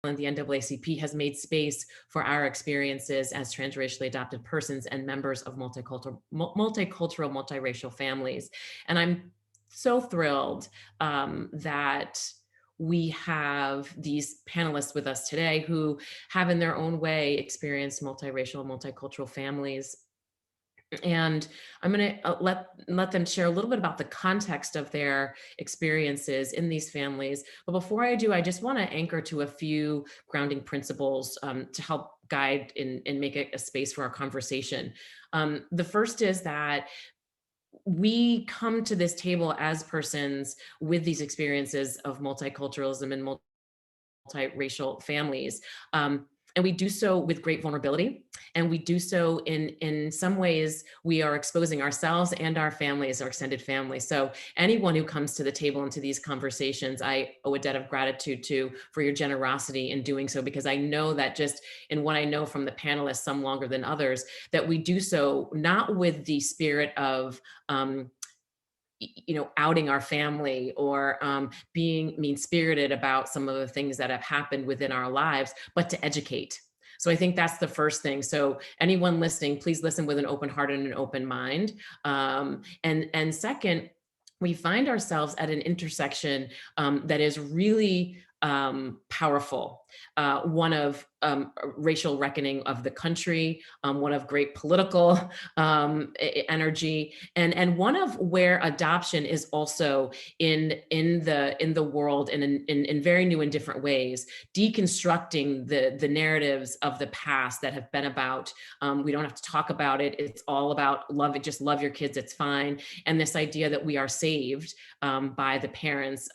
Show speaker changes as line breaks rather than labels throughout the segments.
and the NAACP has made space for our experiences as transracially adopted persons and members of multicultural, multiracial families. And I'm so thrilled that we have these panelists with us today who have in their own way experienced multiracial, multicultural families. And I'm going to let them share a little bit about the context of their experiences in these families. But before I do, I just want to anchor to a few grounding principles to help guide and make a space for our conversation. The first is that we come to this table as persons with these experiences of multiculturalism and multiracial families. And we do so with great vulnerability. And we do so in some ways, we are exposing ourselves and our families, our extended family. So anyone who comes to the table into these conversations, I owe a debt of gratitude to for your generosity in doing so, because I know that just in what I know from the panelists, some longer than others, that we do so not with the spirit of outing our family or being mean-spirited about some of the things that have happened within our lives, but to educate. So I think that's the first thing. So anyone listening, please listen with an open heart and an open mind. And second, we find ourselves at an intersection that is really powerful. One of racial reckoning of the country, one of great political energy, and one of where adoption is also in the world in very new and different ways, deconstructing the narratives of the past that have been about we don't have to talk about it. It's all about love. Just love your kids. It's fine. And this idea that we are saved by the parents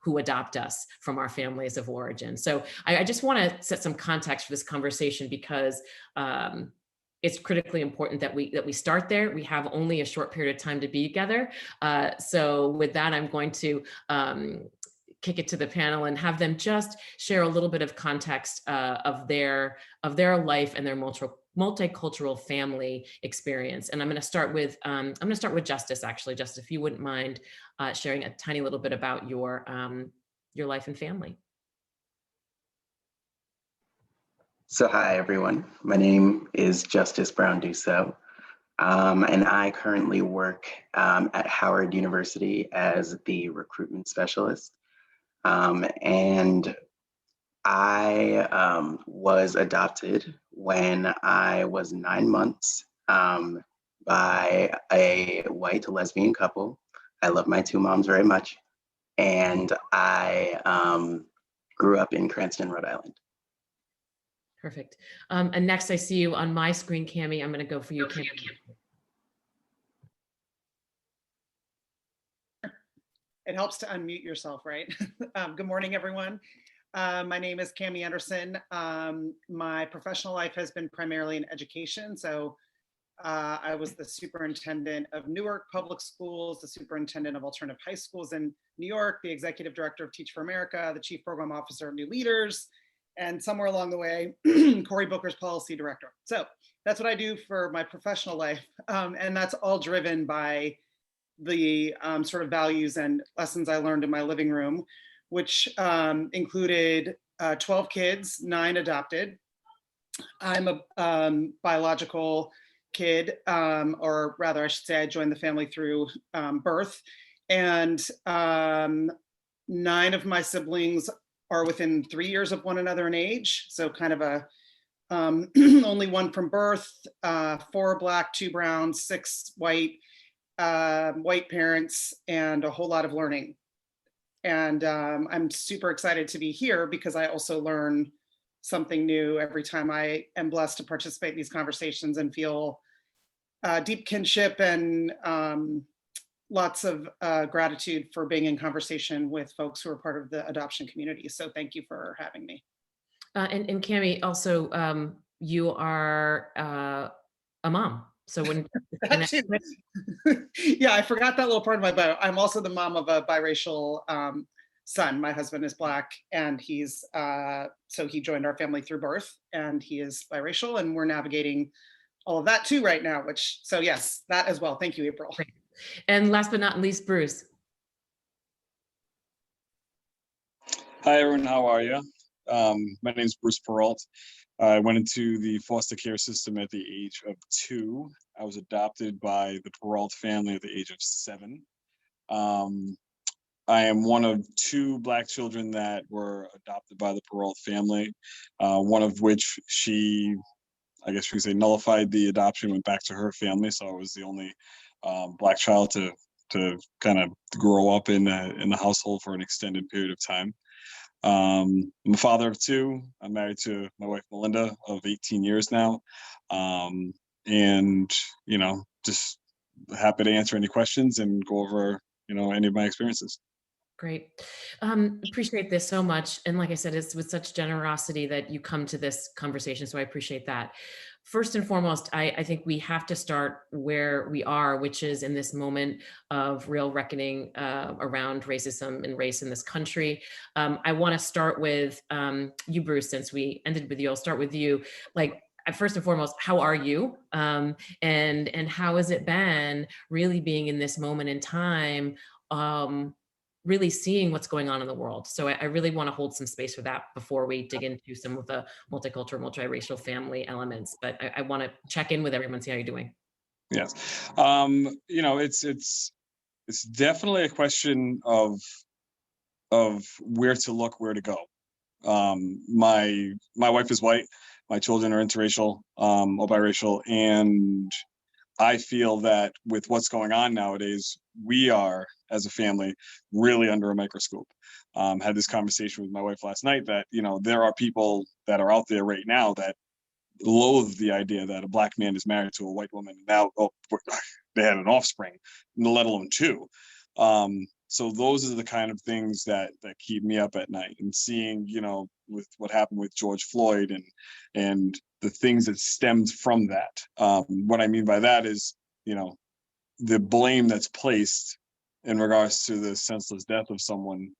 who adopt us from our families of origin. So I just want to set some context for this conversation because it's critically important that we start there. We have only a short period of time to be together. So with that, I'm going to kick it to the panel and have them just share a little bit of context of their life and their multicultural family experience. And I'm going to start with Justice. Actually, Justice, if you wouldn't mind sharing a tiny little bit about your life and family.
So hi, everyone. My name is Justice Brown-Dusso, and I currently work at Howard University as the recruitment specialist. And I was adopted when I was 9 months by a white lesbian couple. I love my two moms very much. And I grew up in Cranston, Rhode Island.
Perfect. And next I see you on my screen, Cami. I'm going to go for you, Cami.
It helps to unmute yourself, right? Good morning, everyone. My name is Cami Anderson. My professional life has been primarily in education. So I was the superintendent of Newark Public Schools, the superintendent of alternative high schools in New York, the executive director of Teach for America, the chief program officer of New Leaders, and somewhere along the way, Cory Booker's policy director. So that's what I do for my professional life. And that's all driven by the sort of values and lessons I learned in my living room, which included 12 kids, 9 adopted. I'm a biological kid, or rather I should say I joined the family through birth. And 9 of my siblings are within 3 years of one another in age. So kind of a only one from birth, 4 Black, 2 brown, 6 white, white parents, and a whole lot of learning. And I'm super excited to be here because I also learn something new every time I am blessed to participate in these conversations and feel deep kinship and lots of gratitude for being in conversation with folks who are part of the adoption community. So thank you for having me.
And Cami, also, you are a mom. So when
yeah, I forgot that little part of my bio. I'm also the mom of a biracial son. My husband is Black, and he's so he joined our family through birth, and he is biracial, and we're navigating all of that too right now. Which, so yes, that as well. Thank you, April.
Great. And last but not least, Bruce.
Hi everyone, how are you? My name is Bruce Peralt. I went into the foster care system at the age of 2. I was adopted by the Peralt family at the age of 7. Um, I am one of 2 Black children that were adopted by the Peralt family, one of which I guess we could say, nullified the adoption, went back to her family. So I was the only Black child to kind of grow up in the household for an extended period of time. I'm a father of 2. I'm married to my wife Melinda of 18 years now, and just happy to answer any questions and go over any of my experiences.
Great. Appreciate this so much. And like I said, it's with such generosity that you come to this conversation. So I appreciate that. First and foremost, I think we have to start where we are, which is in this moment of real reckoning around racism and race in this country. I want to start with you, Bruce, since we ended with you. I'll start with you. Like, first and foremost, how are you? And how has it been really being in this moment in time? Really seeing what's going on in the world. So I really want to hold some space for that before we dig into some of the multicultural, multiracial family elements. But I want to check in with everyone, see how you're doing.
Yes. It's definitely a question of where to look, where to go. My wife is white, my children are interracial or biracial, and I feel that with what's going on nowadays, we are, as a family, really under a microscope. Had this conversation with my wife last night that, there are people that are out there right now that loathe the idea that a Black man is married to a white woman. Now, they had an offspring, let alone 2. So those are the kind of things that keep me up at night, and seeing, with what happened with George Floyd and the things that stemmed from that. What I mean by that is, the blame that's placed in regards to the senseless death of someone,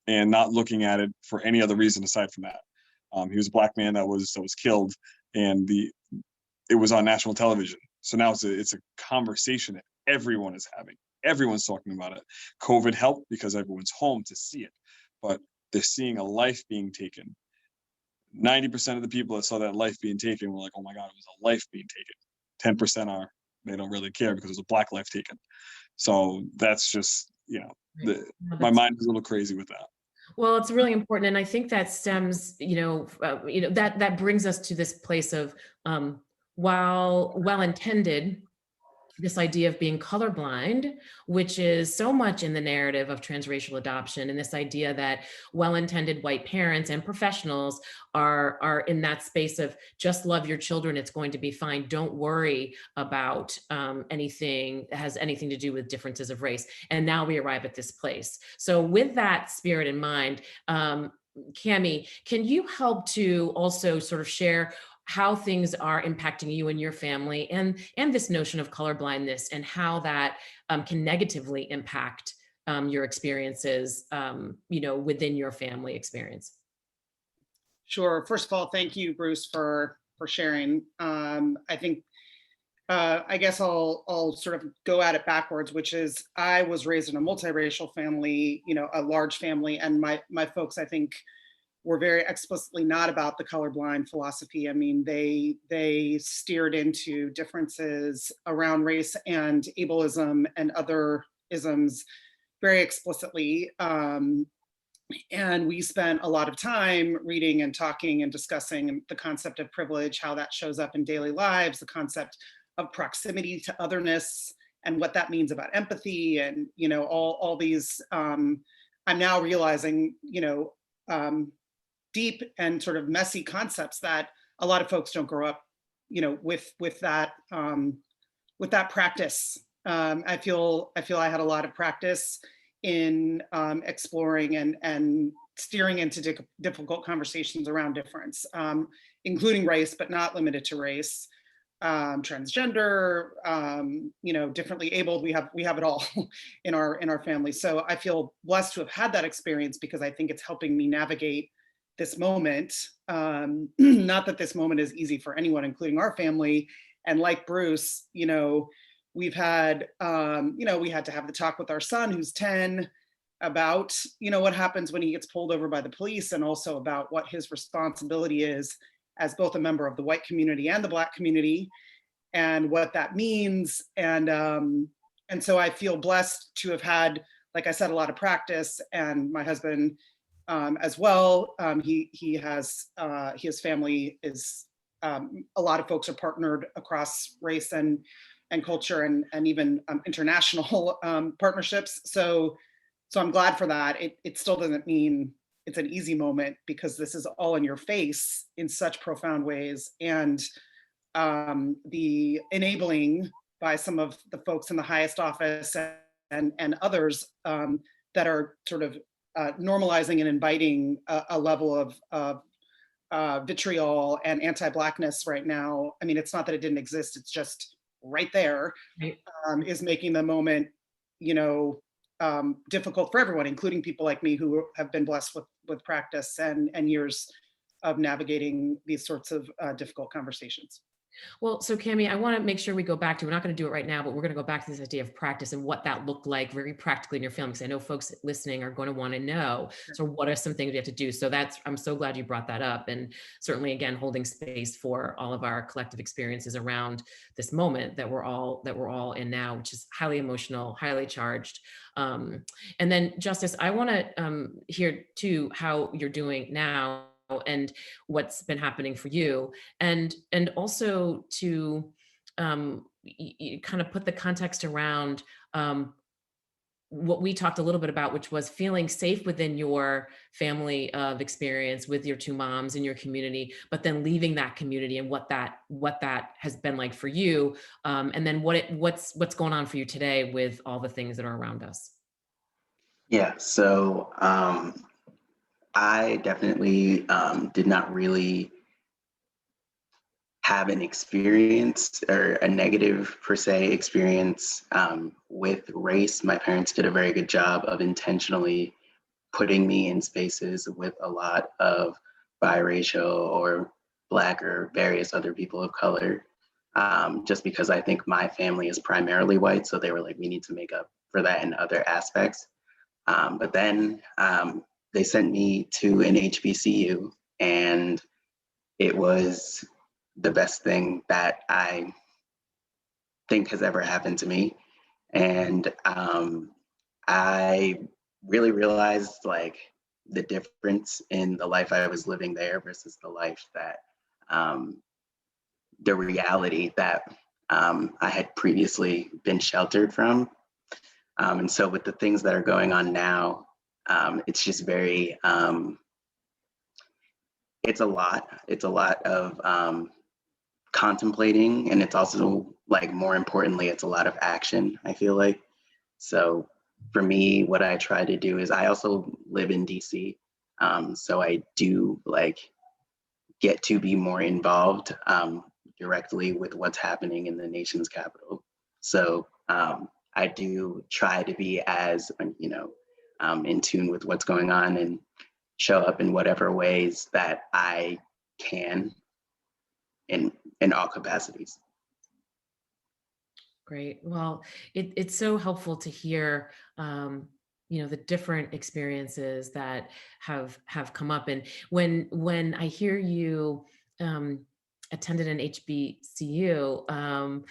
and not looking at it for any other reason aside from that. He was a Black man that was killed, and it was on national television. So now it's a conversation that everyone is having. Everyone's talking about it. COVID helped because everyone's home to see it, but they're seeing a life being taken. 90% of the people that saw that life being taken were like, oh my God, it was a life being taken. 10% they don't really care because it was a Black life taken. So that's just, my mind is a little crazy with that.
Well, it's really important. And I think that stems, that brings us to this place of, while well-intended, this idea of being colorblind, which is so much in the narrative of transracial adoption, and this idea that well-intended white parents and professionals are in that space of just love your children, it's going to be fine. Don't worry about anything that has anything to do with differences of race. And now we arrive at this place. So with that spirit in mind, Cami, can you help to also sort of share how things are impacting you and your family, and this notion of colorblindness, and how that can negatively impact your experiences, within your family experience?
Sure. First of all, thank you, Bruce, for sharing. I think I guess I'll sort of go at it backwards, which is I was raised in a multiracial family, a large family, and my folks, I think, were very explicitly not about the colorblind philosophy. I mean, they steered into differences around race and ableism and other isms very explicitly. And we spent a lot of time reading and talking and discussing the concept of privilege, how that shows up in daily lives, the concept of proximity to otherness, and what that means about empathy, and all these. I'm now realizing, deep and sort of messy concepts that a lot of folks don't grow up, with that practice. I feel I had a lot of practice in exploring and steering into difficult conversations around difference, including race, but not limited to race. Transgender, differently abled. We have it all in our family. So I feel blessed to have had that experience, because I think it's helping me navigate this moment. Not that this moment is easy for anyone, including our family. And like Bruce, we've had, we had to have the talk with our son, who's 10, about, what happens when he gets pulled over by the police, and also about what his responsibility is as both a member of the white community and the Black community, and what that means. And so I feel blessed to have had, like I said, a lot of practice, and my husband as well. His family is, a lot of folks are partnered across race and culture, and even international partnerships. So I'm glad for that. It still doesn't mean it's an easy moment, because this is all in your face in such profound ways. And the enabling by some of the folks in the highest office and others that are sort of normalizing and inviting a level of vitriol and anti-Blackness right now. I mean, it's not that it didn't exist, it's just right there, is making the moment, difficult for everyone, including people like me who have been blessed with practice and years of navigating these sorts of difficult conversations.
Well, so Cami, I want to make sure we go back to, we're not going to do it right now, but we're going to go back to this idea of practice and what that looked like very practically in your film, because I know folks listening are going to want to know. So what are some things we have to do? So I'm so glad you brought that up. And certainly, again, holding space for all of our collective experiences around this moment that we're all in now, which is highly emotional, highly charged. And then Justice, I want to hear too, how you're doing now and what's been happening for you, and also to kind of put the context around what we talked a little bit about, which was feeling safe within your family of experience with your two moms in your community, but then leaving that community and what that has been like for you, and then what's going on for you today with all the things that are around us.
Yeah, so I definitely did not really have an experience, or a negative per se experience, with race. My parents did a very good job of intentionally putting me in spaces with a lot of biracial or Black or various other people of color, just because I think my family is primarily white. So they were like, we need to make up for that in other aspects. But then they sent me to an HBCU, and it was the best thing that I think has ever happened to me. And I really realized like the difference in the life I was living there versus the life that the reality that I had previously been sheltered from. And so with the things that are going on now, it's just very, it's a lot of contemplating, and it's also, like, more importantly, it's a lot of action, I feel like. So for me, what I try to do is, I also live in DC. So I do like get to be more involved directly with what's happening in the nation's capital. So I do try to be as, in tune with what's going on, and show up in whatever ways that I can in all capacities.
Great. Well, it's so helpful to hear, the different experiences that have come up. And when I hear you attended an HBCU,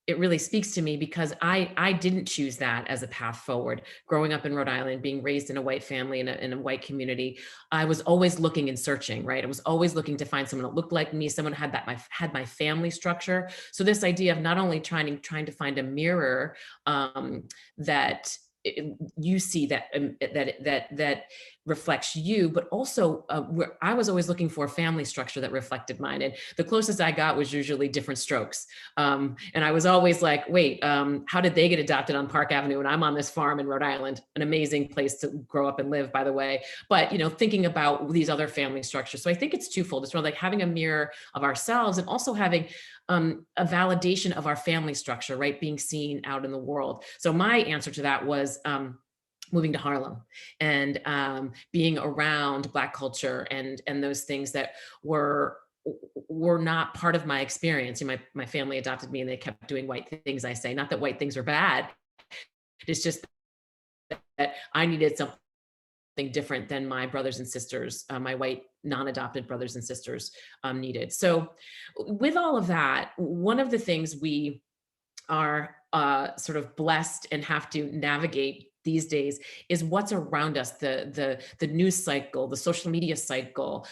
it really speaks to me, because I didn't choose that as a path forward. Growing up in Rhode Island, being raised in a white family, in a white community, I was always looking and searching, right? I was always looking to find someone that looked like me, someone had my family structure. So this idea of not only trying to find a mirror that you see that reflects you, but also where I was always looking for a family structure that reflected mine. And the closest I got was usually different strokes. And I was always like, wait, how did they get adopted on Park Avenue and I'm on this farm in Rhode Island? An amazing place to grow up and live, by the way. But, thinking about these other family structures. So I think it's twofold. It's really like having a mirror of ourselves, and also having a validation of our family structure, right? Being seen out in the world. So my answer to that was moving to Harlem and being around Black culture and those things that were not part of my experience. My family adopted me and they kept doing white things, I say. Not that white things are bad. It's just that I needed something different than my brothers and sisters, my white non-adopted brothers and sisters needed. So with all of that, one of the things we are sort of blessed and have to navigate these days is what's around us, the news cycle, the social media cycle,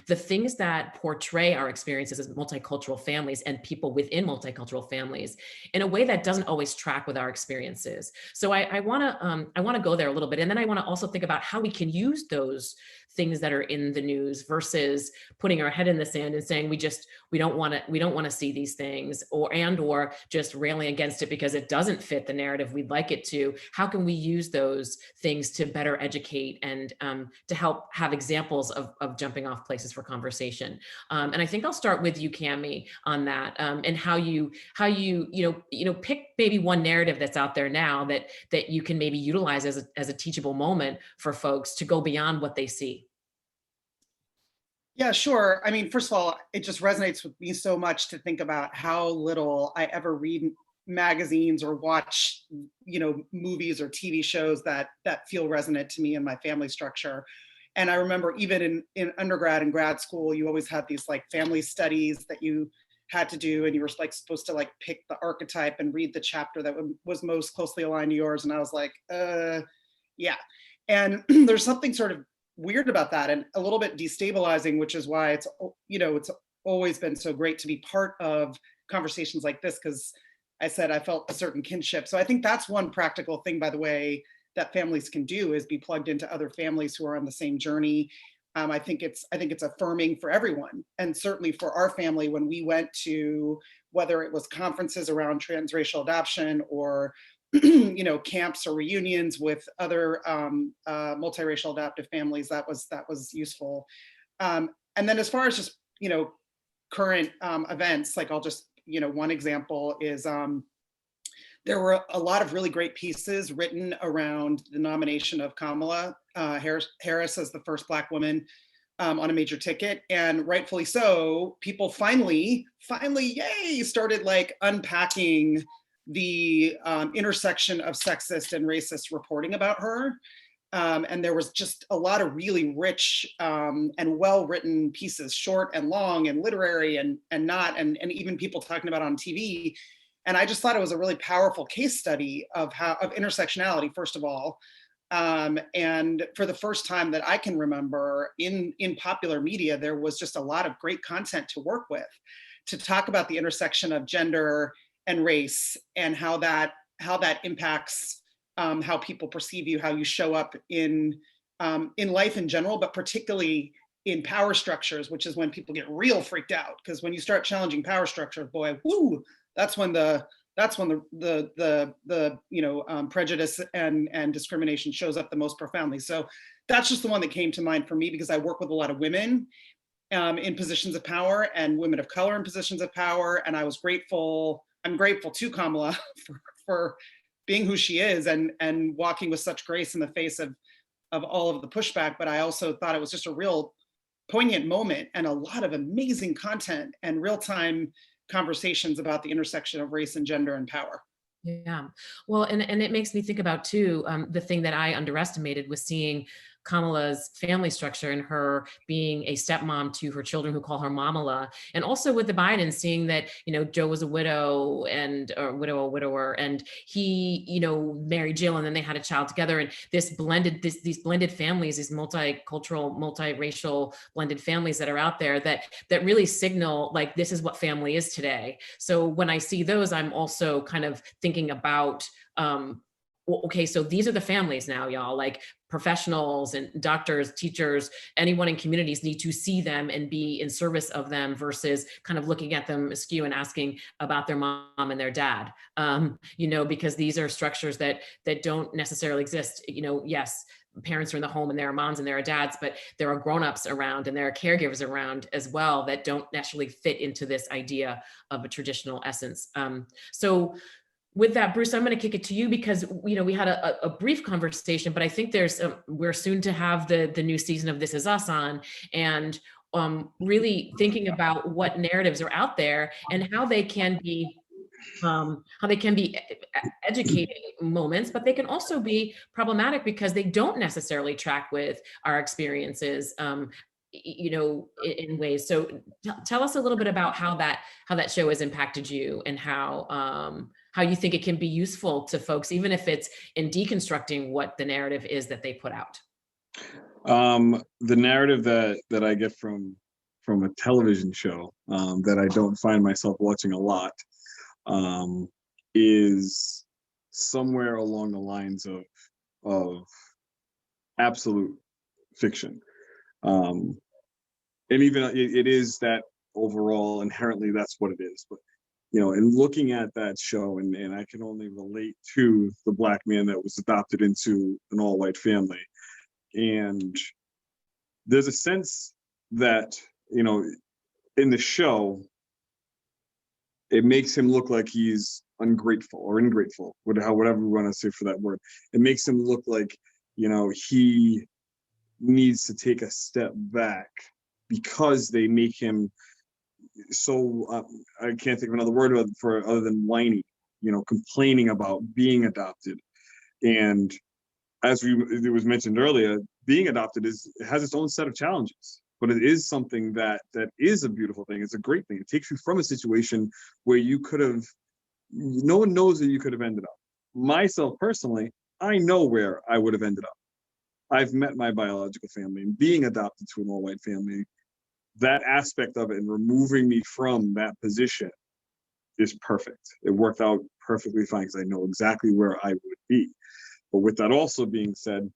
the things that portray our experiences as multicultural families and people within multicultural families in a way that doesn't always track with our experiences. So I want to go there a little bit, and then I want to also think about how we can use those things that are in the news versus putting our head in the sand and saying we don't want to see these things, or just railing against it because it doesn't fit the narrative we'd like it to. How can we use those things to better educate and to help have examples of jumping off places for conversation? And I think I'll start with you, Cami, on that, and how you pick maybe one narrative that's out there now that you can maybe utilize as a teachable moment for folks to go beyond what they see.
Yeah, sure. I mean, first of all, it just resonates with me so much to think about how little I ever read magazines or watch, movies or TV shows that feel resonant to me and my family structure. And I remember even in undergrad and grad school, you always had these like family studies that you had to do, and you were like supposed to like pick the archetype and read the chapter that was most closely aligned to yours. And I was like, yeah. And there's something sort of weird about that and a little bit destabilizing, which is why it's always been so great to be part of conversations like this, because I said I felt a certain kinship. So I think that's one practical thing, by the way, that families can do, is be plugged into other families who are on the same journey. I think it's affirming for everyone, and certainly for our family when we went to, whether it was conferences around transracial adoption or camps or reunions with other multiracial adoptive families, that was useful. And then as far as just current events, like I'll just one example is there were a lot of really great pieces written around the nomination of Kamala Harris as the first Black woman on a major ticket, and rightfully so. People finally, yay, started like unpacking the intersection of sexist and racist reporting about her. And there was just a lot of really rich and well-written pieces, short and long and literary and not, and even people talking about on TV. And I just thought it was a really powerful case study of intersectionality, first of all. And for the first time that I can remember in popular media, there was just a lot of great content to work with, to talk about the intersection of gender and race, and how that impacts how people perceive you, how you show up in life in general, but particularly in power structures, which is when people get real freaked out. Because when you start challenging power structures, boy, whoo, that's when the prejudice and discrimination shows up the most profoundly. So that's just the one that came to mind for me, because I work with a lot of women in positions of power and women of color in positions of power, and I'm grateful to Kamala for being who she is and walking with such grace in the face of all of the pushback. But I also thought it was just a real poignant moment and a lot of amazing content and real-time conversations about the intersection of race and gender and power.
Yeah, well, and it makes me think about too, the thing that I underestimated was seeing Kamala's family structure and her being a stepmom to her children who call her Mamala. And also with the Bidens, seeing that, Joe was a widow or widower, and he, married Jill, and then they had a child together. And these blended families, these multicultural, multiracial blended families that are out there that really signal like, this is what family is today. So when I see those, I'm also kind of thinking about, okay, so these are the families now, y'all, like professionals and doctors, teachers, anyone in communities need to see them and be in service of them versus kind of looking at them askew and asking about their mom and their dad, because these are structures that don't necessarily exist. Yes, parents are in the home and there are moms and there are dads, but there are grownups around and there are caregivers around as well that don't naturally fit into this idea of a traditional essence. So with that, Bruce, I'm going to kick it to you because we had a brief conversation, but I think we're soon to have the new season of This Is Us on, and really thinking about what narratives are out there and how they can be how they can be educating moments, but they can also be problematic because they don't necessarily track with our experiences, in ways. So tell us a little bit about how that show has impacted you, and how you think it can be useful to folks, even if it's in deconstructing what the narrative is that they put out.
The narrative that I get from a television show, that I don't find myself watching a lot, is somewhere along the lines of absolute fiction. And even it is that overall inherently that's what it is. But in looking at that show, and I can only relate to the Black man that was adopted into an all-white family. And there's a sense that, in the show, it makes him look like he's ungrateful or ingrateful, whatever we want to say for that word. It makes him look like, he needs to take a step back because they make him so, I can't think of another word for other than whiny, complaining about being adopted. And as it was mentioned earlier, being adopted has its own set of challenges, but it is something that is a beautiful thing. It's a great thing. It takes you from a situation where no one knows that you could have ended up. Myself personally, I know where I would have ended up. I've met my biological family, and being adopted to an all-white family, that aspect of it and removing me from that position is perfect. It worked out perfectly fine because I know exactly where I would be. But with that also being said,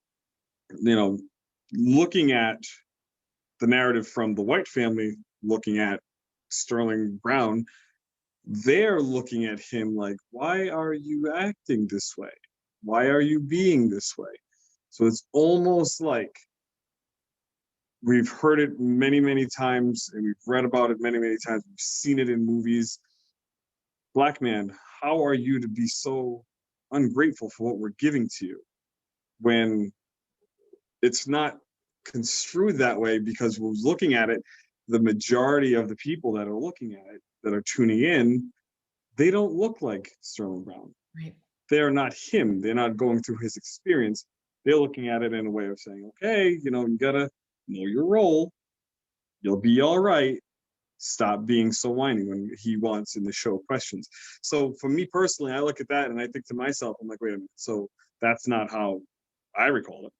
looking at the narrative from the white family, looking at Sterling Brown, they're looking at him like, why are you acting this way? Why are you being this way? So it's almost like we've heard it many, many times, and we've read about it many, many times. We've seen it in movies. Black man, how are you to be so ungrateful for what we're giving to you, when it's not construed that way? Because we're looking at it, the majority of the people that are looking at it, that are tuning in, they don't look like Sterling Brown.
Right.
They're not him. They're not going through his experience. They're looking at it in a way of saying, okay, you gotta know your role. You'll be all right. Stop being so whiny when he wants in the show questions. So for me personally, I look at that and I think to myself, I'm like, wait a minute. So that's not how I recall it.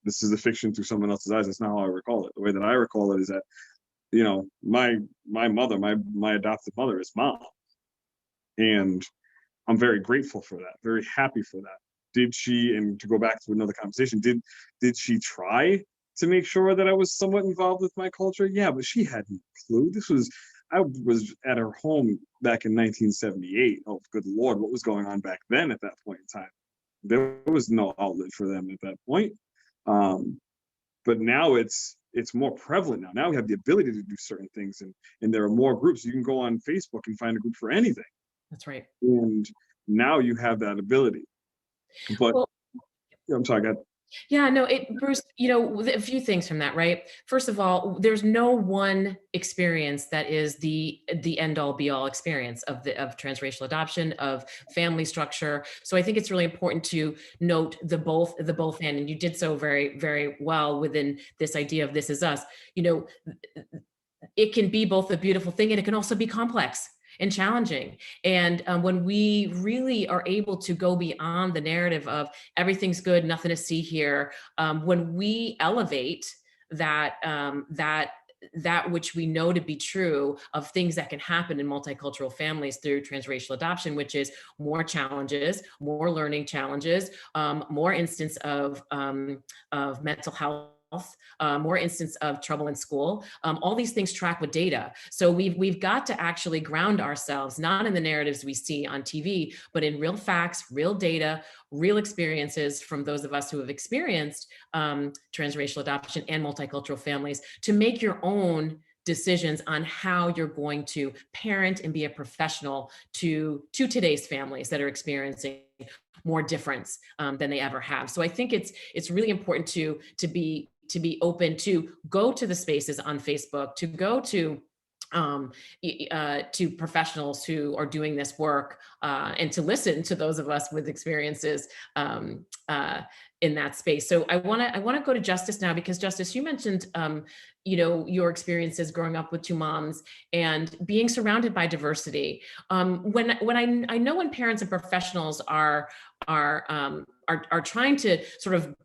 This is a fiction through someone else's eyes. That's not how I recall it. The way that I recall it is that, my mother, my adopted mother is Mom. And I'm very grateful for that, very happy for that. Did she, and to go back to another conversation, did she try to make sure that I was somewhat involved with my culture? Yeah, but she had no clue. I was at her home back in 1978. Oh, good Lord, what was going on back then at that point in time? There was no outlet for them at that point. But now it's more prevalent now. Now we have the ability to do certain things, and there are more groups. You can go on Facebook and find a group for anything.
That's right.
And now you have that ability. But
Well,
I'm sorry, go ahead.
yeah, no, Bruce, a few things from that, right? First of all, there's no one experience that is the end all be all experience of transracial adoption, of family structure. So I think it's really important to note the both and you did so very, very well within this idea of this is us. It can be both a beautiful thing and it can also be complex and challenging. And when we really are able to go beyond the narrative of everything's good, nothing to see here, when we elevate that which we know to be true of things that can happen in multicultural families through transracial adoption, which is more challenges, more learning challenges, more instance of mental health, more instance of trouble in school. All these things track with data. So we've got to actually ground ourselves, not in the narratives we see on TV, but in real facts, real data, real experiences from those of us who have experienced transracial adoption and multicultural families, to make your own decisions on how you're going to parent and be a professional to today's families that are experiencing more difference than they ever have. So I think it's really important to be open to go to the spaces on Facebook, to go to to professionals who are doing this work, and to listen to those of us with experiences in that space. So I want to go to Justice now, because Justice, you mentioned your experiences growing up with two moms and being surrounded by diversity. When I know when parents and professionals are trying to sort of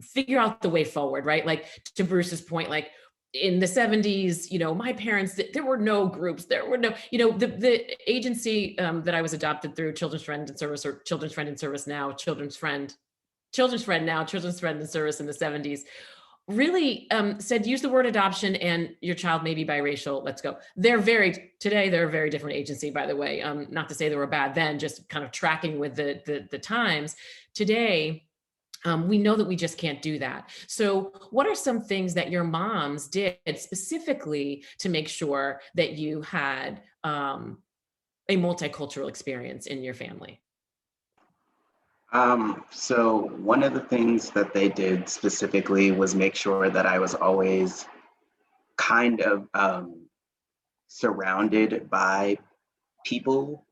figure out the way forward, right? Like, to Bruce's point, like, in the 70s, my parents, there were no groups, there were no, the agency that I was adopted through, Children's Friend in Service, or Children's Friend in Service now, Children's Friend now, Children's Friend in Service in the 70s, really said, use the word adoption and your child may be biracial, let's go. Today, they're a very different agency, by the way. Not to say they were bad then, just kind of tracking with the times. Today, we know that we just can't do that. So what are some things that your moms did specifically to make sure that you had a multicultural experience in your family?
So one of the things that they did specifically was make sure that I was always kind of surrounded by people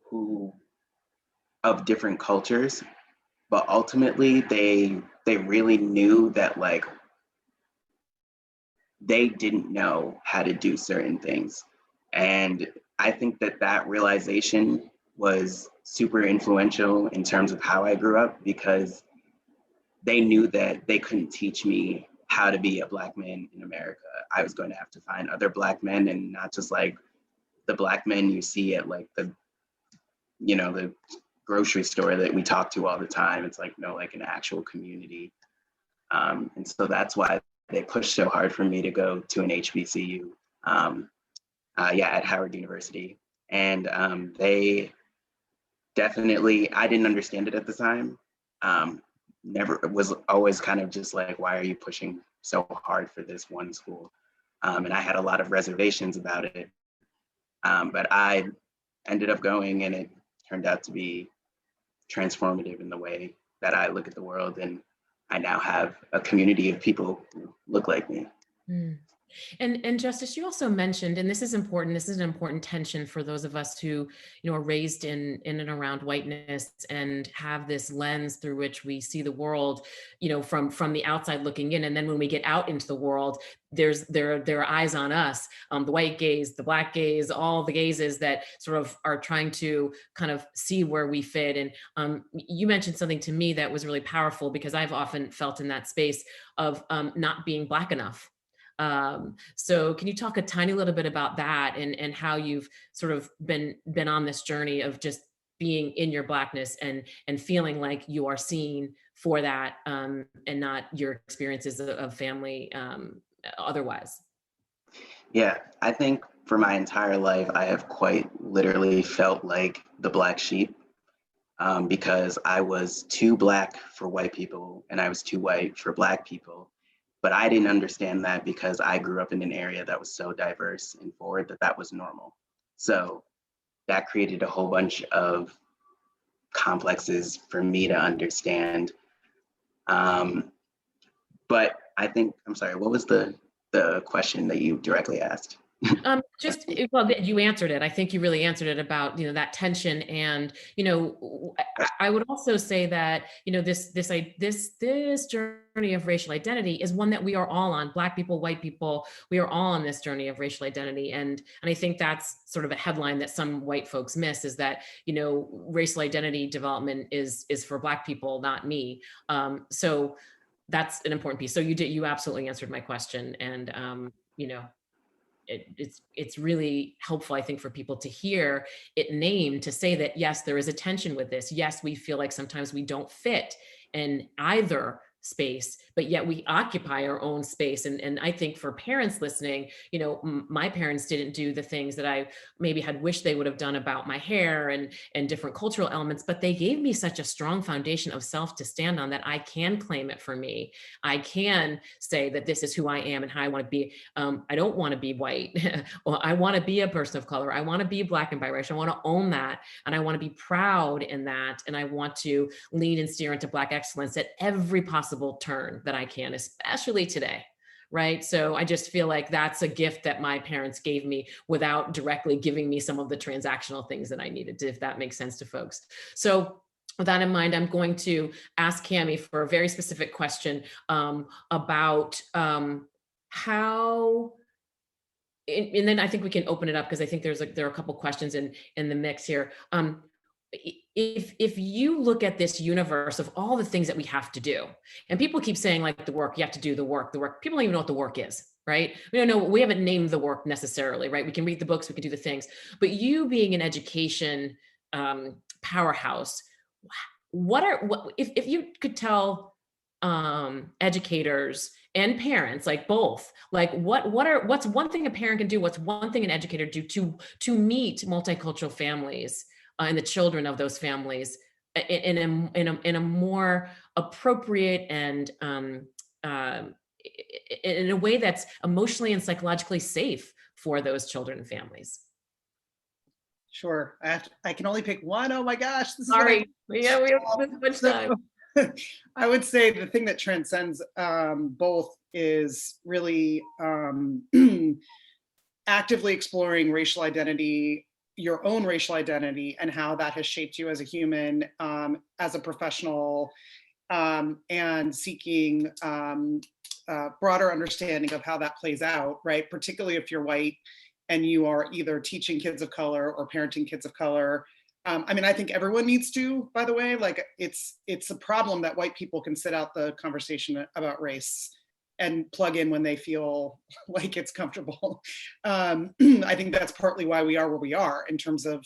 of different cultures, but ultimately they really knew that, like, they didn't know how to do certain things. And I think that realization was super influential in terms of how I grew up, because they knew that they couldn't teach me how to be a Black man in America. I was going to have to find other Black men, and not just like the Black men you see at like the grocery store that we talk to all the time. It's like, no, like an actual community. And so that's why they pushed so hard for me to go to an HBCU, at Howard University. And they definitely, I didn't understand it at the time. Never, was always kind of just like, why are you pushing so hard for this one school? And I had a lot of reservations about it. But I ended up going, and it turned out to be transformative in the way that I look at the world. And I now have a community of people who look like me.
Mm. And Justice, you also mentioned, and this is important, this is an important tension for those of us who, are raised in and around whiteness and have this lens through which we see the world, from the outside looking in. And then when we get out into the world, there are eyes on us, the white gaze, the Black gaze, all the gazes that sort of are trying to kind of see where we fit. And you mentioned something to me that was really powerful, because I've often felt in that space of not being Black enough. So can you talk a tiny little bit about that, and how you've sort of been on this journey of just being in your Blackness and feeling like you are seen for that, and not your experiences of family otherwise?
Yeah, I think for my entire life, I have quite literally felt like the Black sheep, because I was too Black for white people and I was too white for Black people. But I didn't understand that, because I grew up in an area that was so diverse and forward that was normal. So that created a whole bunch of complexes for me to understand. But I think, I'm sorry, what was the question that you directly asked?
Well, you answered it. I think you really answered it about, that tension. And, I would also say that, this journey of racial identity is one that we are all on. Black people, white people, we are all on this journey of racial identity. And I think that's sort of a headline that some white folks miss, is that, racial identity development is for Black people, not me. So that's an important piece. So you absolutely answered my question. And, it's really helpful, I think, for people to hear it named, to say that, yes, there is a tension with this. Yes, we feel like sometimes we don't fit in either space, but yet we occupy our own space. And I think for parents listening, my parents didn't do the things that I maybe had wished they would have done about my hair and different cultural elements, but they gave me such a strong foundation of self to stand on, that I can claim it for me. I can say that this is who I am and how I want to be. I don't want to be white. Well, I want to be a person of color. I want to be Black and biracial. I want to own that. And I want to be proud in that. And I want to lean and steer into Black excellence at every possible turn that I can, especially today, right? So I just feel like that's a gift that my parents gave me without directly giving me some of the transactional things that I needed to, if that makes sense to folks. So with that in mind, I'm going to ask Cami for a very specific question about how, and then I think we can open it up because I think there are a couple questions in the mix here. If you look at this universe of all the things that we have to do, and people keep saying like the work, you have to do the work, people don't even know what the work is, right? We don't know, we haven't named the work necessarily, right? We can read the books, we can do the things, but you being an education powerhouse, if you could tell educators and parents, like both, like what's one thing a parent can do, what's one thing an educator do to meet multicultural families and the children of those families in a more appropriate and in a way that's emotionally and psychologically safe for those children and families.
Sure. I can only pick one. Oh my gosh. This is
Sorry. Yeah, we have this much time.
I would say the thing that transcends both is really actively exploring racial identity, your own racial identity, and how that has shaped you as a human, as a professional, and seeking broader understanding of how that plays out, right? Particularly if you're white and you are either teaching kids of color or parenting kids of color. I mean, I think everyone needs to, by the way, like it's a problem that white people can sit out the conversation about race and plug in when they feel like it's comfortable. I think that's partly why we are where we are in terms of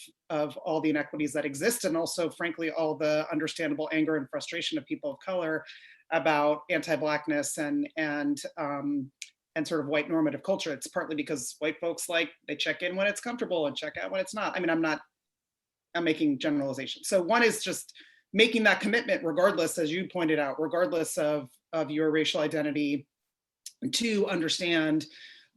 all the inequities that exist, and also, frankly, all the understandable anger and frustration of people of color about anti-Blackness and sort of white normative culture. It's partly because white folks, like, they check in when it's comfortable and check out when it's not. I mean, I'm making generalizations. So one is just making that commitment, regardless, as you pointed out, regardless of your racial identity, to understand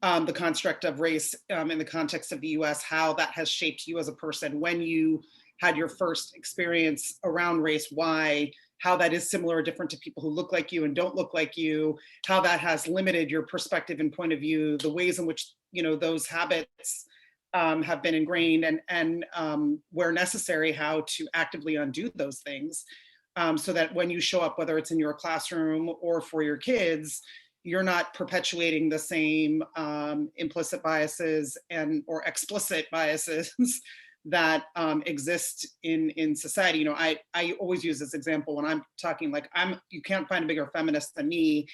the construct of race in the context of the US, how that has shaped you as a person, when you had your first experience around race, why, how that is similar or different to people who look like you and don't look like you, how that has limited your perspective and point of view, the ways in which, you know, those habits have been ingrained, and where necessary, how to actively undo those things, so that when you show up, whether it's in your classroom or for your kids, you're not perpetuating the same implicit biases or explicit biases that exist in society. You know, I always use this example when I'm talking, like, you can't find a bigger feminist than me,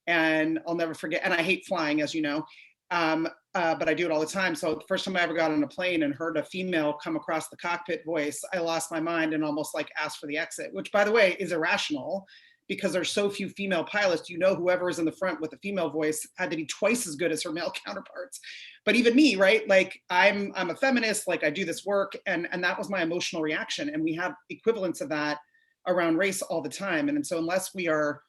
and I'll never forget, and I hate flying, as you know, but I do it all the time. So the first time I ever got on a plane and heard a female come across the cockpit voice, I lost my mind and almost like asked for the exit, which, by the way, is irrational because there's so few female pilots. You know, whoever is in the front with a female voice had to be twice as good as her male counterparts. But even me, right? Like, I'm a feminist, like, I do this work, and that was my emotional reaction. And we have equivalents of that around race all the time. And so unless we are,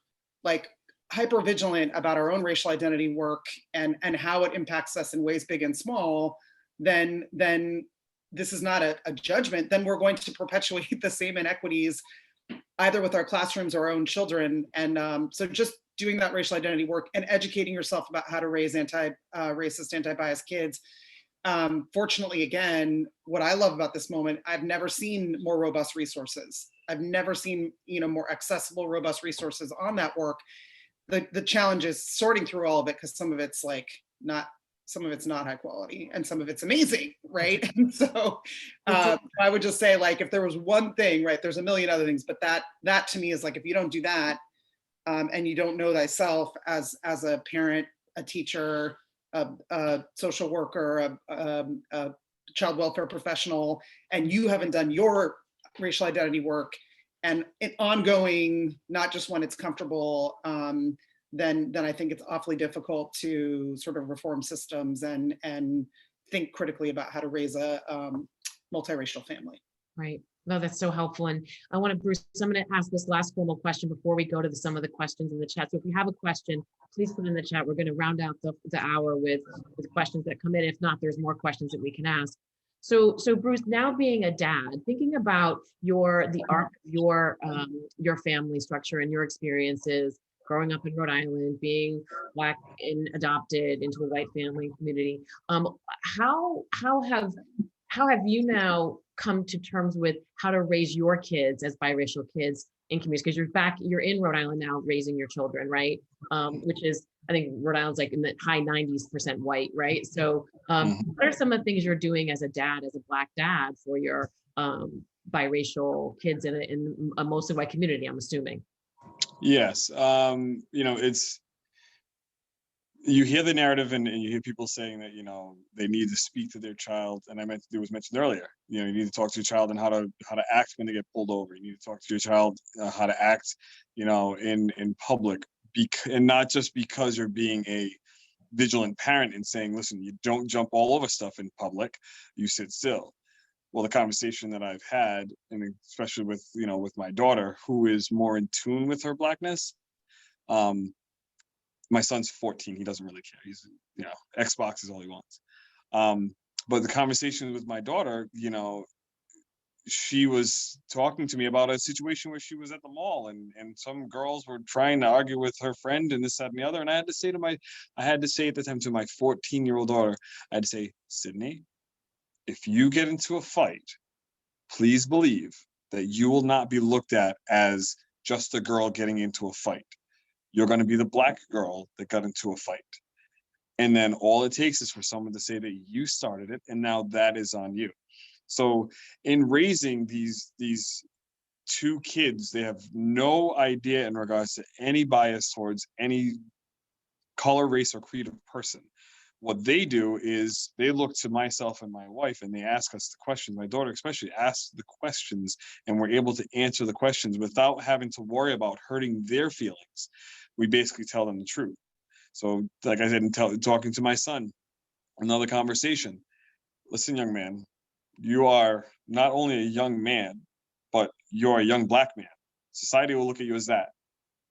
like, hyper vigilant about our own racial identity work and how it impacts us in ways big and small, then this is not a judgment. Then we're going to perpetuate the same inequities either with our classrooms or our own children. And so just doing that racial identity work and educating yourself about how to raise anti-racist, anti-biased kids. Fortunately, again, what I love about this moment, I've never seen more robust resources. I've never seen, you know, more accessible, robust resources on that work. The challenge is sorting through all of it, because some of it's not high quality and some of it's amazing, right? And so I would just say, like, if there was one thing, right, there's a million other things, but that to me is like, if you don't do that, and you don't know thyself as a parent, a teacher, a social worker, a child welfare professional, and you haven't done your racial identity work, and it ongoing, not just when it's comfortable, then I think it's awfully difficult to sort of reform systems and think critically about how to raise a multiracial family.
Right. No, that's so helpful. And I want to, Bruce, I'm going to ask this last formal question before we go to some of the questions in the chat. So if you have a question, please put it in the chat. We're going to round out the hour with questions that come in. If not, there's more questions that we can ask. So Bruce, now being a dad, thinking about the arc of your family structure and your experiences, growing up in Rhode Island, being Black and adopted into a white family community, how have you now come to terms with how to raise your kids as biracial kids in communities? Because you're in Rhode Island now raising your children, right? Which is, I think Rhode Island's like in the high 90% white, right? So what are some of the things you're doing as a dad, as a Black dad for your biracial kids in a mostly white community, I'm assuming?
Yes. You hear the narrative and you hear people saying that, they need to speak to their child. And it was mentioned earlier, you need to talk to your child and how to act when they get pulled over. You need to talk to your child how to act, in public, and not just because you're being a vigilant parent and saying, listen, you don't jump all over stuff in public, you sit still. Well, the conversation that I've had, and especially with my daughter, who is more in tune with her Blackness, my son's 14. He doesn't really care. He's, Xbox is all he wants. But the conversation with my daughter, she was talking to me about a situation where she was at the mall and some girls were trying to argue with her friend and this, that, and the other. And I had to say at the time to my 14-year-old daughter, I had to say, Sydney, if you get into a fight, please believe that you will not be looked at as just a girl getting into a fight. You're going to be the Black girl that got into a fight. And then all it takes is for someone to say that you started it, and now that is on you. So in raising these two kids, they have no idea in regards to any bias towards any color, race, or creed of person. What they do is they look to myself and my wife and they ask us the questions. My daughter especially asks the questions, and we're able to answer the questions without having to worry about hurting their feelings. We basically tell them the truth. So like I said, talking to my son, another conversation. Listen, young man, you are not only a young man, but you're a young Black man. Society will look at you as that.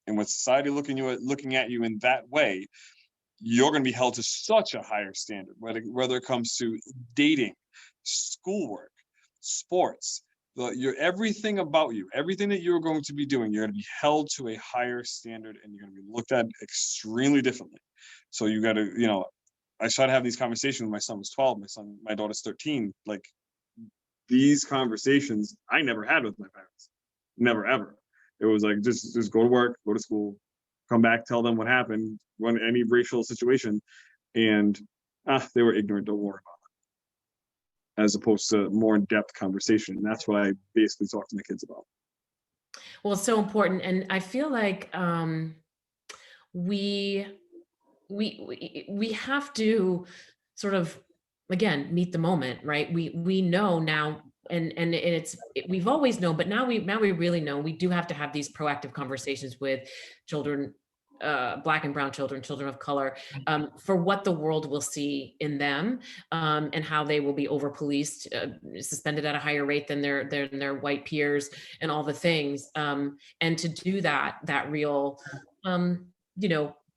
And with society looking at you in that way, you're going to be held to such a higher standard, whether it comes to dating, schoolwork, sports, everything about you, everything that you're going to be doing, you're going to be held to a higher standard and you're going to be looked at extremely differently. So you got to, I try to have these conversations when my son was 12, my daughter's 13. Like these conversations I never had with my parents, never, ever. It was like, just go to work, go to school, come back, tell them what happened, when any racial situation, and they were ignorant, don't worry about it, as opposed to more in-depth conversation. And that's what I basically talk to my kids about.
Well, it's so important. And I feel like we have to sort of, again, meet the moment, right? We know now, and we've always known, but now we really know we do have to have these proactive conversations with children, Black and brown children of color, for what the world will see in them, and how they will be over policed, suspended at a higher rate than their white peers, and all the things. And to do that real,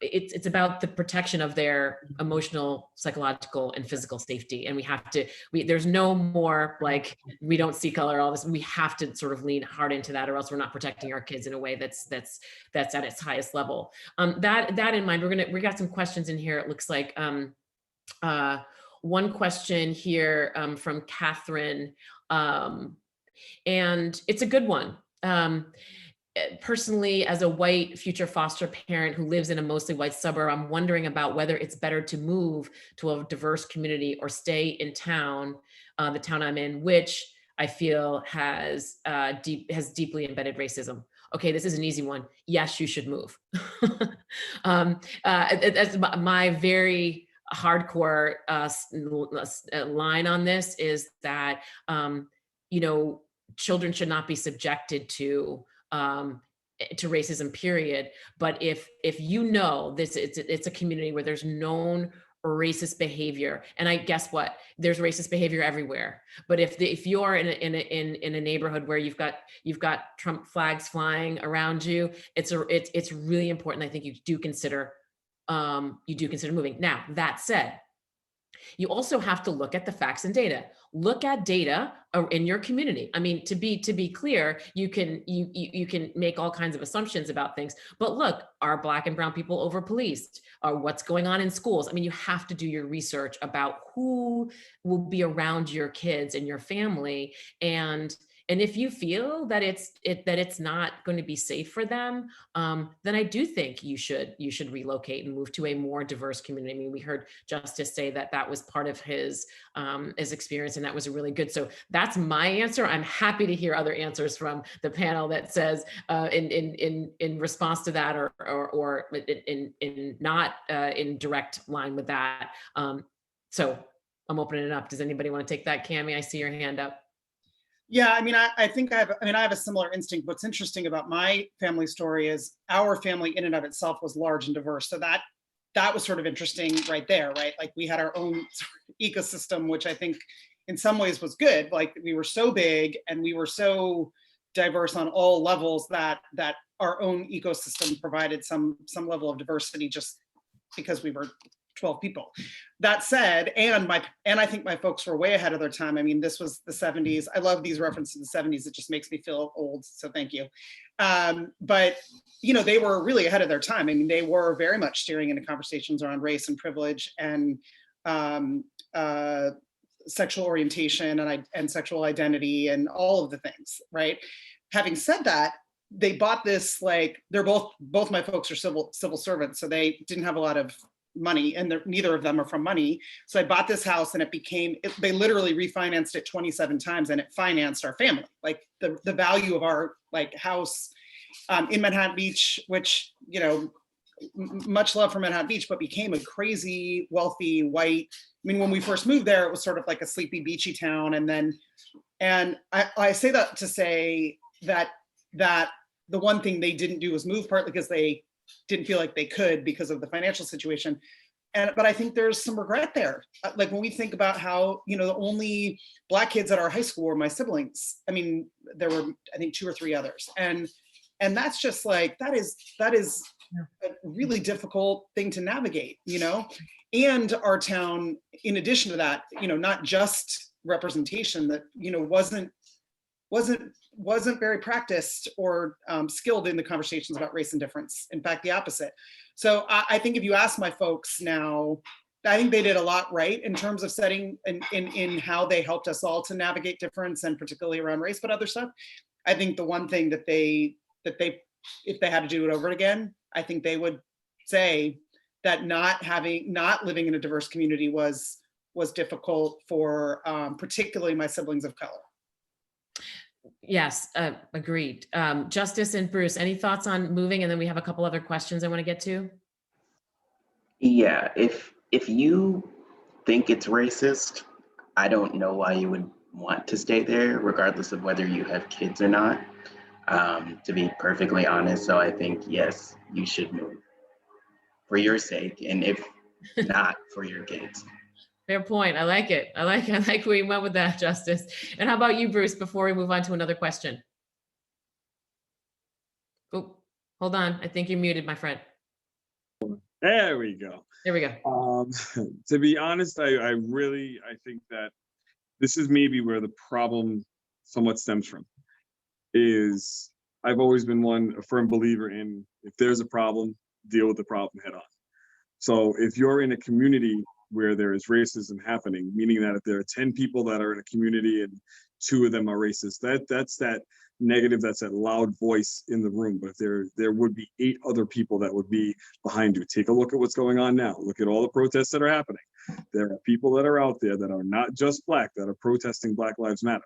it's about the protection of their emotional, psychological, and physical safety. And there's no more like, we don't see color, all this. We have to sort of lean hard into that, or else we're not protecting our kids in a way that's at its highest level. That in mind, we got some questions in here. It looks like one question here from Catherine, and it's a good one. Personally, as a white future foster parent who lives in a mostly white suburb, I'm wondering about whether it's better to move to a diverse community or stay in town, the town I'm in, which I feel has deeply embedded racism. Okay, this is an easy one. Yes, you should move. That's my very hardcore line on this, is that children should not be subjected to racism, period. But if this, it's a community where there's known racist behavior, and I guess what, there's racist behavior everywhere. But if you're in a neighborhood where you've got Trump flags flying around you, it's really important. I think you do consider moving. Now, that said, You also have to look at the facts and data. Look at data in your community. I mean, to be clear, you can make all kinds of assumptions about things, but look, are Black and brown people over policed? Or what's going on in schools? I mean, you have to do your research about who will be around your kids and your family, and if you feel that it's not going to be safe for them, then I do think you should relocate and move to a more diverse community. I mean, we heard Justice say that that was part of his experience, and that was really good. So that's my answer. I'm happy to hear other answers from the panel that says in response to that, or in not in direct line with that. So I'm opening it up. Does anybody want to take that, Cammie? I see your hand up.
Yeah, I mean, I think I have a similar instinct. What's interesting about my family story is our family in and of itself was large and diverse. So that was sort of interesting right there, right? Like we had our own sort of ecosystem, which I think in some ways was good. Like we were so big and we were so diverse on all levels that our own ecosystem provided some level of diversity just because we were 12 people. That said, and I think my folks were way ahead of their time. I mean, this was the 70s. I love these references to the 70s. It just makes me feel old. So thank you. But you know, they were really ahead of their time. I mean, they were very much steering into conversations around race and privilege and sexual orientation and sexual identity and all of the things, right? Having said that, they bought this, like, they're both my folks are civil servants, so they didn't have a lot of money, and neither of them are from money. So I bought this house, and they literally refinanced it 27 times, and it financed our family. Like the value of our like house in Manhattan Beach, which, you know, much love for Manhattan Beach, but became a crazy wealthy white. I mean, when we first moved there, it was sort of like a sleepy beachy town, and I say that to say that the one thing they didn't do was move, partly because they didn't feel like they could because of the financial situation. But I think there's some regret there. Like when we think about how, you know, the only Black kids at our high school were my siblings. I mean, there were, I think, 2 or 3 others. And that's just like, that is a really difficult thing to navigate, you know? And our town, in addition to that, you know, not just representation that, you know, wasn't very practiced or skilled in the conversations about race and difference. In fact, the opposite. So I think if you ask my folks now, I think they did a lot right in terms of setting in how they helped us all to navigate difference, and particularly around race, but other stuff. I think the one thing that they, if they had to do it over again, I think they would say that not living in a diverse community was difficult for particularly my siblings of color.
Yes, agreed. Justice and Bruce, any thoughts on moving? And then we have a couple other questions I want to get to.
Yeah, if you think it's racist, I don't know why you would want to stay there, regardless of whether you have kids or not, to be perfectly honest. So I think, yes, you should move for your sake, and if not, for your kids.
Fair point. I like it. I like where you went with that, Justice. And how about you, Bruce, before we move on to another question? Oh, hold on. I think you're muted, my friend.
There we go.
There we go.
To be honest, I think that this is maybe where the problem somewhat stems from. Is I've always been a firm believer in, if there's a problem, deal with the problem head on. So if you're in a community where there is racism happening, meaning that if there are 10 people that are in a community and 2 of them are racist, that's that negative, that's that loud voice in the room. But if there would be 8 other people that would be behind you. Take a look at what's going on now. Look at all the protests that are happening. There are people that are out there that are not just Black, that are protesting Black Lives Matter.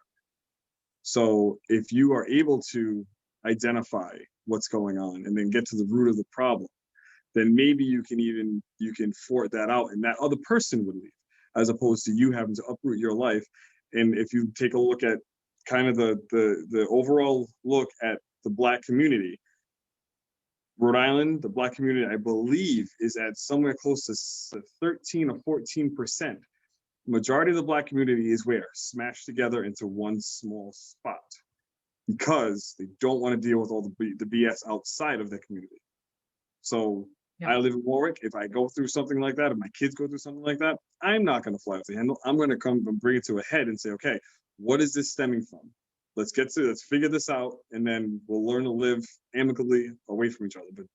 So if you are able to identify what's going on and then get to the root of the problem, then maybe you can sort that out, and that other person would leave, as opposed to you having to uproot your life. And if you take a look at kind of the overall look at the Black community, Rhode Island, the Black community, I believe, is at somewhere close to 13 or 14%. Majority of the Black community is where? Smashed together into one small spot, because they don't want to deal with all the BS outside of the community. So
Yeah.
I live in Warwick. If I go through something like that, if my kids go through something like that, I'm not going to fly off the handle. I'm going to come and bring it to a head and say, okay, what is this stemming from? Let's figure this out, and then we'll learn to live amicably away from each other. But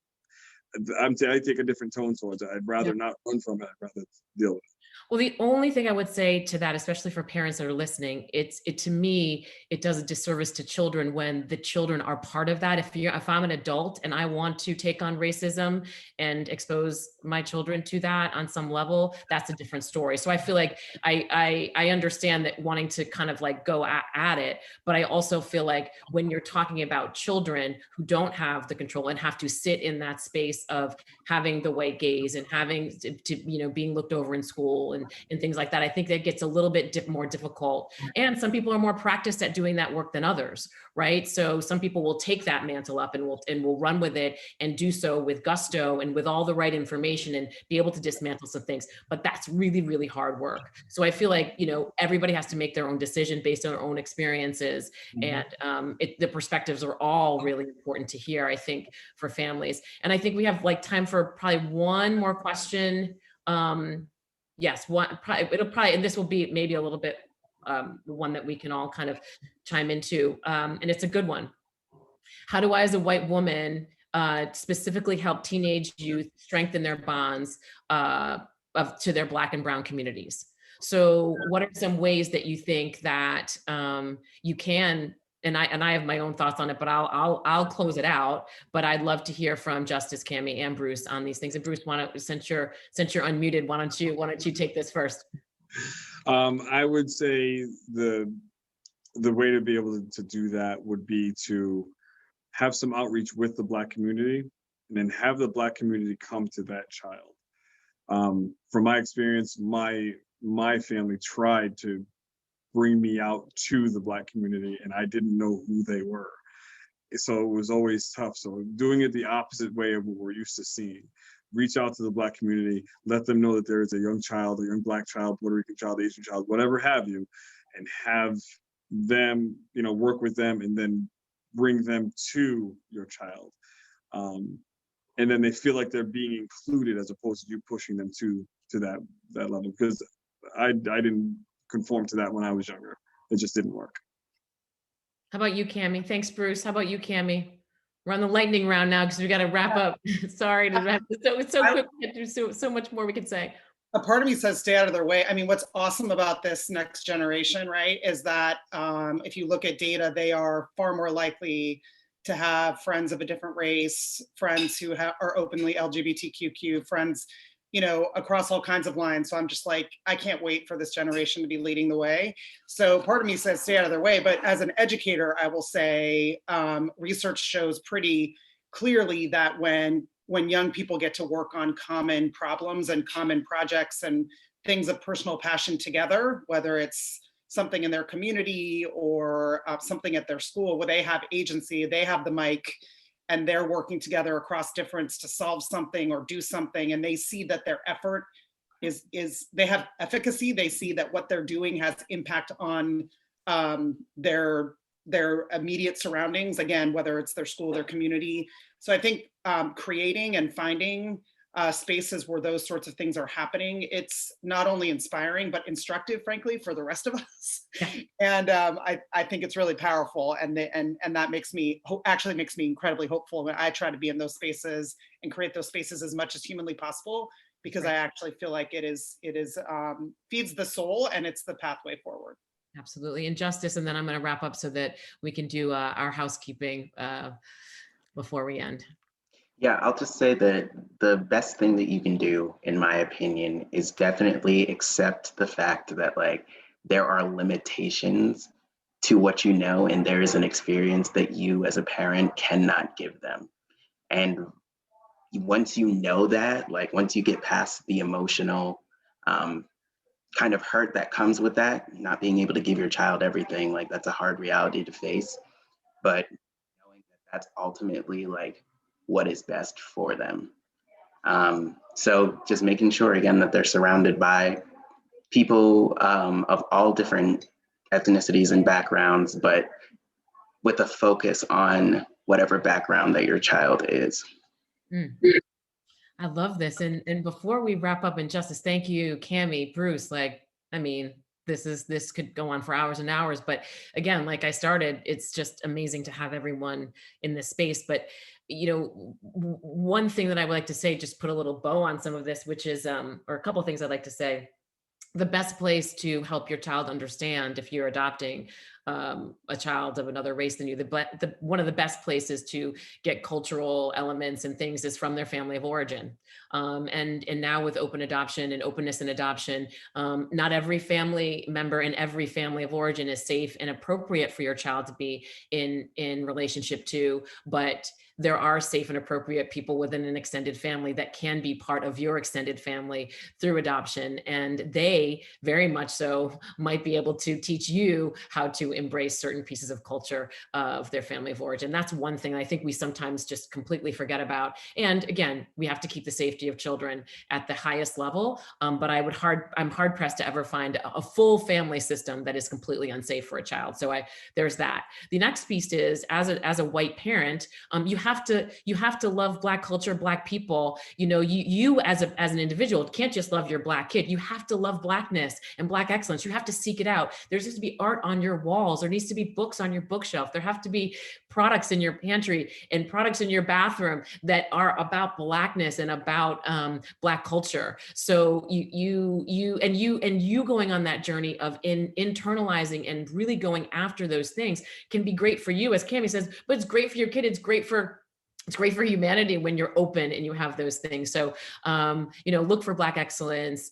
I take a different tone towards it. I'd rather not run from it. I'd rather deal with it.
Well, the only thing I would say to that, especially for parents that are listening, to me, it does a disservice to children when the children are part of that. If I'm an adult and I want to take on racism and expose my children to that on some level, that's a different story. So I feel like I understand that wanting to kind of like go at it, but I also feel like when you're talking about children who don't have the control and have to sit in that space of having the white gaze and having to being looked over in school and things like that, I think that gets a little bit more difficult. And some people are more practiced at doing that work than others, right? So some people will take that mantle up and will run with it and do so with gusto and with all the right information and be able to dismantle some things. But that's really, really hard work. So I feel like, everybody has to make their own decision based on their own experiences. And the perspectives are all really important to hear, I think, for families. And I think we have like time for probably one more question. Yes, and this will be maybe a little bit one that we can all kind of chime into, and it's a good one. How do I, as a white woman, specifically help teenage youth strengthen their bonds to their Black and Brown communities? So what are some ways that you think that you can, and I have my own thoughts on it, but I'll close it out. But I'd love to hear from Justice, Cammie, and Bruce on these things. And Bruce, since you're unmuted, why don't you take this first?
I would say the way to be able to do that would be to have some outreach with the Black community, and then have the Black community come to that child. From my experience, my family tried to bring me out to the Black community, and I didn't know who they were. So it was always tough. So doing it the opposite way of what we're used to seeing. Reach out to the Black community, let them know that there is a young child, a young Black child, Puerto Rican child, Asian child, whatever have you, and have them, work with them and then bring them to your child. And then they feel like they're being included as opposed to you pushing them to that level. Because I didn't conform to that when I was younger. It just didn't work.
How about you, Cammie? Thanks, Bruce. How about you, Cammie? We're on the lightning round now because we got to wrap up. Sorry, it's so quick. We get through so much more we could say.
A part of me says stay out of their way. I mean, what's awesome about this next generation, right, is that if you look at data, they are far more likely to have friends of a different race, friends who are openly LGBTQ, friends, across all kinds of lines. So I'm just like, I can't wait for this generation to be leading the way. So part of me says stay out of their way. But as an educator, I will say research shows pretty clearly that when young people get to work on common problems and common projects and things of personal passion together, whether it's something in their community or something at their school where they have agency, they have the mic, and they're working together across difference to solve something or do something, and they see that their effort is they have efficacy. They see that what they're doing has impact on their immediate surroundings, again, whether it's their school, their community. So I think creating and finding spaces where those sorts of things are happening, it's not only inspiring, but instructive, frankly, for the rest of us. Yeah. And I think it's really powerful. And that makes me incredibly hopeful when I try to be in those spaces and create those spaces as much as humanly possible, because I actually feel like it is feeds the soul and it's the pathway forward.
Absolutely. And Justice, and then I'm going to wrap up so that we can do our housekeeping before we end.
Yeah, I'll just say that the best thing that you can do, in my opinion, is definitely accept the fact that there are limitations to what you know, and there is an experience that you as a parent cannot give them. And once you know that, once you get past the emotional kind of hurt that comes with that, not being able to give your child everything, that's a hard reality to face. But knowing that that's ultimately what is best for them. So just making sure, again, that they're surrounded by people of all different ethnicities and backgrounds, but with a focus on whatever background that your child is.
I love this. And before we wrap up, and Justice, thank you, Cami, Bruce. Like, I mean, this could go on for hours and hours. But again, like I started, it's just amazing to have everyone in this space. But one thing that I would like to say, just put a little bow on some of this, which is, or a couple of things I'd like to say. The best place to help your child understand, if you're adopting a child of another race than you, one of the best places to get cultural elements and things is from their family of origin. And now with open adoption and openness in adoption, not every family member in every family of origin is safe and appropriate for your child to be in relationship to, but there are safe and appropriate people within an extended family that can be part of your extended family through adoption. And they very much so might be able to teach you how to embrace certain pieces of culture of their family of origin. That's one thing I think we sometimes just completely forget about. And again, we have to keep the safety of children at the highest level. But I'm hard pressed to ever find a full family system that is completely unsafe for a child. So there's that. The next piece is, as a white parent, you have to love Black culture, Black people. You as an individual can't just love your Black kid. You have to love Blackness and Black excellence. You have to seek it out. There needs to be art on your walls. There needs to be books on your bookshelf. There have to be products in your pantry and products in your bathroom that are about Blackness and about Black culture. So you going on that journey of internalizing and really going after those things can be great for you, as Cami says, but it's great for your kid. It's great for humanity when you're open and you have those things. So, look for Black excellence,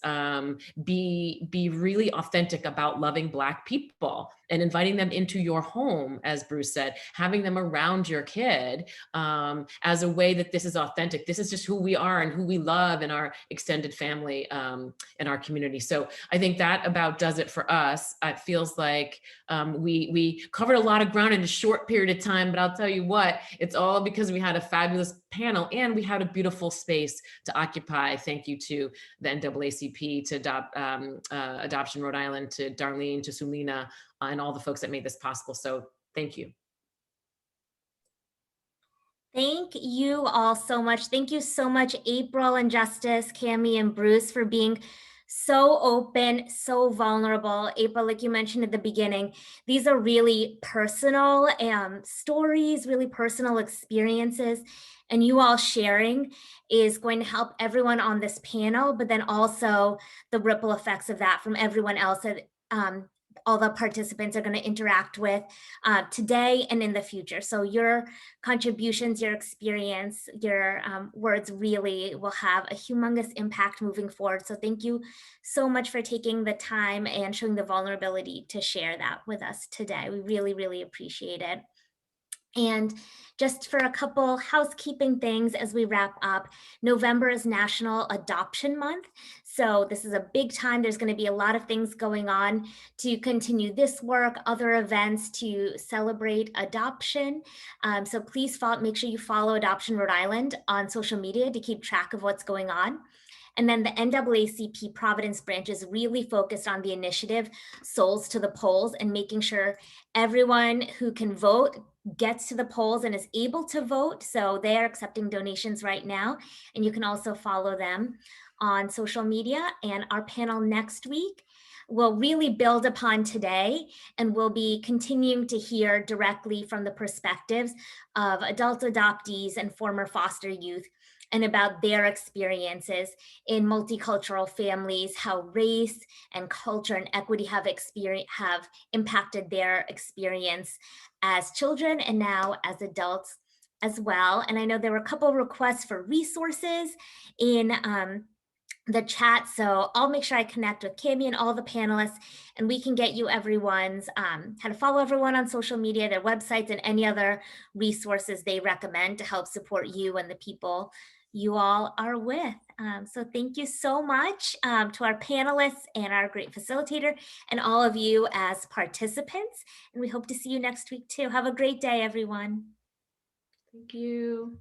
be really authentic about loving Black people and inviting them into your home, as Bruce said, having them around your kid as a way that this is authentic. This is just who we are and who we love in our extended family in our community. So I think that about does it for us. It feels like we covered a lot of ground in a short period of time, but I'll tell you what, it's all because we had a fabulous panel and we had a beautiful space to occupy. Thank you to the NAACP, to Adoption Rhode Island, to Darlene, to Sulina, and all the folks that made this possible. So thank you.
Thank you all so much. Thank you so much, April and Justice, Cami and Bruce, for being so open, so vulnerable. April, like you mentioned at the beginning, these are really personal stories, really personal experiences. And you all sharing is going to help everyone on this panel, but then also the ripple effects of that from everyone else that all the participants are going to interact with today and in the future. So your contributions, your experience, your words really will have a humongous impact moving forward. So thank you so much for taking the time and showing the vulnerability to share that with us today. We really, really appreciate it. And just for a couple housekeeping things as we wrap up, November is National Adoption Month. So this is a big time. There's going to be a lot of things going on to continue this work, other events to celebrate adoption. So please make sure you follow Adoption Rhode Island on social media to keep track of what's going on. And then the NAACP Providence branch is really focused on the initiative Souls to the Polls and making sure everyone who can vote gets to the polls and is able to vote. So they are accepting donations right now, and you can also follow them on social media. And our panel next week will really build upon today, and we'll be continuing to hear directly from the perspectives of adult adoptees and former foster youth and about their experiences in multicultural families, how race and culture and equity have impacted their experience as children and now as adults as well. And I know there were a couple of requests for resources in the chat. So I'll make sure I connect with Cami and all the panelists, and we can get you everyone's, how to follow everyone on social media, their websites, and any other resources they recommend to help support you and the people you all are with. So thank you so much to our panelists and our great facilitator and all of you as participants. And we hope to see you next week too. Have a great day, everyone.
Thank you.